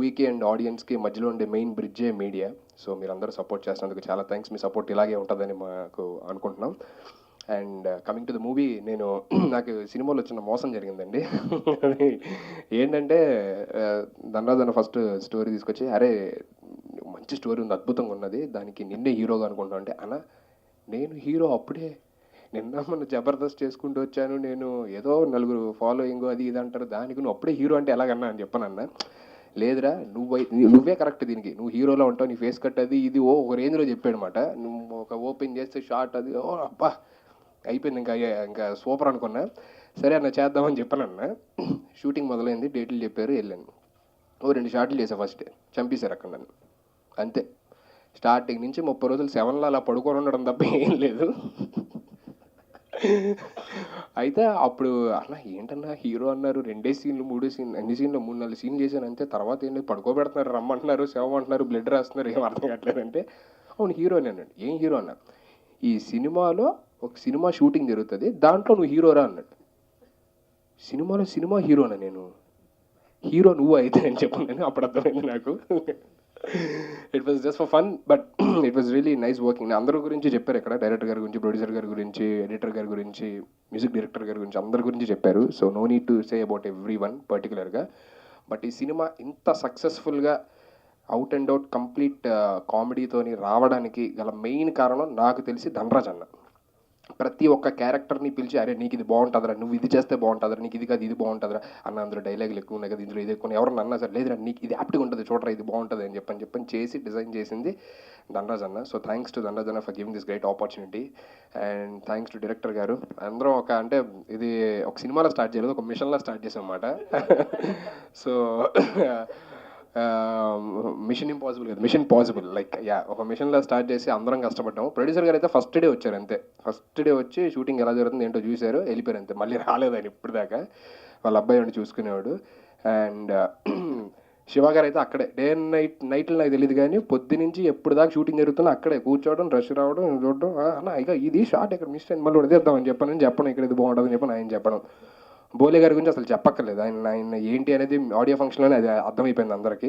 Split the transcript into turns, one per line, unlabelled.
మూవీకి అండ్ ఆడియన్స్కి మధ్యలో ఉండే మెయిన్ బ్రిడ్జే మీడియా. సో మీరందరూ సపోర్ట్ చేసినందుకు చాలా థ్యాంక్స్. మీ సపోర్ట్ ఇలాగే ఉంటుందని మాకు అనుకుంటున్నాం. And coming to the movie, నేను నాకు సినిమాలో వచ్చిన మోసం జరిగిందండి. అది ఏంటంటే ధనరాజన్న ఫస్ట్ స్టోరీ తీసుకొచ్చి, అరే మంచి స్టోరీ ఉంది, అద్భుతంగా ఉన్నది, దానికి నిన్నే హీరోగా అనుకుంటున్నా అంటే, అన్న నేను హీరో అప్పుడే నిన్న మొన్న జబర్దస్త్ చేసుకుంటూ వచ్చాను, నేను ఏదో నలుగురు ఫాలోయింగ్ అది ఇది అంటారు, దానికి నువ్వు అప్పుడే హీరో అంటే ఎలాగన్నా అని చెప్పానన్న. లేదురా నువ్వే కరెక్ట్, దీనికి నువ్వు హీరోలో ఉంటావు, నీ ఫేస్ కట్ అది ఇది ఒక రేంజ్లో చెప్పాడనమాట. నువ్వు ఒక ఓపెన్ చేస్తే షార్ట్ అది అబ్బా అయిపోయింది, ఇంకా సూపర్ అనుకున్నా. సరే అన్న చేద్దామని చెప్పానన్న. షూటింగ్ మొదలైంది, డేట్లు చెప్పారు, వెళ్ళాను. 2 షాట్లు చేసా, ఫస్ట్ చంపేశారు అక్కడ నన్ను అంతే. స్టార్టింగ్ నుంచి 30 రోజులు 7లో అలా పడుకొని ఉండడం తప్ప ఏం లేదు. అయితే అప్పుడు అన్న ఏంటన్నా హీరో అన్నారు, 2 సీన్లు 3 సీన్లు, అన్ని సీన్లు 3-4 సీన్లు చేశాను అంతే, తర్వాత ఏంటి పడుకోబెడుతున్నారు, రమ్మంటున్నారు, శవం అంటున్నారు, బ్లడ్ రాస్తున్నారు, ఏం అర్థం కావట్లేదంటే, అవును హీరోని అన్నాడు. ఏం హీరో అన్న, ఈ సినిమాలో ఒక సినిమా షూటింగ్ జరుగుతుంది, దాంట్లో నువ్వు హీరోరా అన్నాడు. సినిమాలో సినిమా హీరోనా నేను, హీరో నువ్వు అయితే అని చెప్పాను. అప్పుడు అర్థమైంది నాకు. It was just for fun, but it was really nice working. అందరి గురించి చెప్పారు ఇక్కడ, డైరెక్టర్ గారి గురించి, ప్రొడ్యూసర్ గారి గురించి, ఎడిటర్ గారి గురించి, మ్యూజిక్ డైరెక్టర్ గారి గురించి, అందరి గురించి చెప్పారు. So no need to say about everyone పర్టికులర్గా. బట్ ఈ సినిమా ఇంత సక్సెస్ఫుల్గా అవుట్ అండ్ అవుట్ కంప్లీట్ కామెడీతోని రావడానికి గల మెయిన్ కారణం నాకు తెలిసి ధనరాజ్ అన్న. ప్రతి ఒక్క క్యారెక్టర్ని పిలిచి, అరే నీకు ఇది బాగుంటుందిరా, నువ్వు ఇది చేస్తే బాగుంటుందిరా, నీకు ఇది కాదు ఇది బాగుంటుందిరా అన్న, అందులో డైలాగులు ఎక్కువ ఉన్నాయి కదా, ఇందులో ఇది ఎక్కువ, ఎవరన్నా అన్నా సరే లేదురా నీకు ఇది యాప్ట్గా ఉంటుంది చూడరా, ఇది బాగుంటుంది అని చెప్పని చేసి డిజైన్ చేసింది ధనరాజ్ అన్న. సో థ్యాంక్స్ టు ధనరాజ్ అన్న for giving this great opportunity. And thanks to director గారు. అందరం అంటే ఇది ఒక సినిమాలో స్టార్ట్ చేయలేదు, ఒక మిషన్లో స్టార్ట్ చేసాం అన్నమాట. సో మిషన్ ఇంపాసిబుల్ కదా, మిషన్ పాసిబుల్, లైక్ ఒక మిషన్లో స్టార్ట్ చేసి అందరం కష్టపడ్డాము. ప్రొడ్యూసర్ గారు అయితే ఫస్ట్ డే వచ్చారు అంతే, ఫస్ట్ డే వచ్చి షూటింగ్ ఎలా జరుగుతుంది ఏంటో చూశారు, వెళ్ళిపోయారు అంతే, మళ్ళీ రాలేదు ఆయన ఇప్పుడు దాకా. వాళ్ళ అబ్బాయి ఉండి చూసుకునేవాడు. అండ్ శివ గారు అయితే అక్కడే డే అండ్ నైట్లో నాకు తెలియదు కానీ పొద్దునుంచి ఎప్పుడు దాకా షూటింగ్ జరుగుతున్నా అక్కడే కూర్చోవడం, రష్ రావడం, చూడడం, అన్న ఇక ఇది షార్ట్ ఇక్కడ మిస్ అయింది, మళ్ళీ ఉడదేద్దామని చెప్పడం ఇక్కడ ఇది బాగుంటుందని చెప్పని ఆయన చెప్పడం. బోలే గారి గురించి అసలు చెప్పక్కర్లేదు, ఆయన ఏంటి అనేది ఆడియో ఫంక్షన్లోనే అది అర్థమైపోయింది అందరికీ.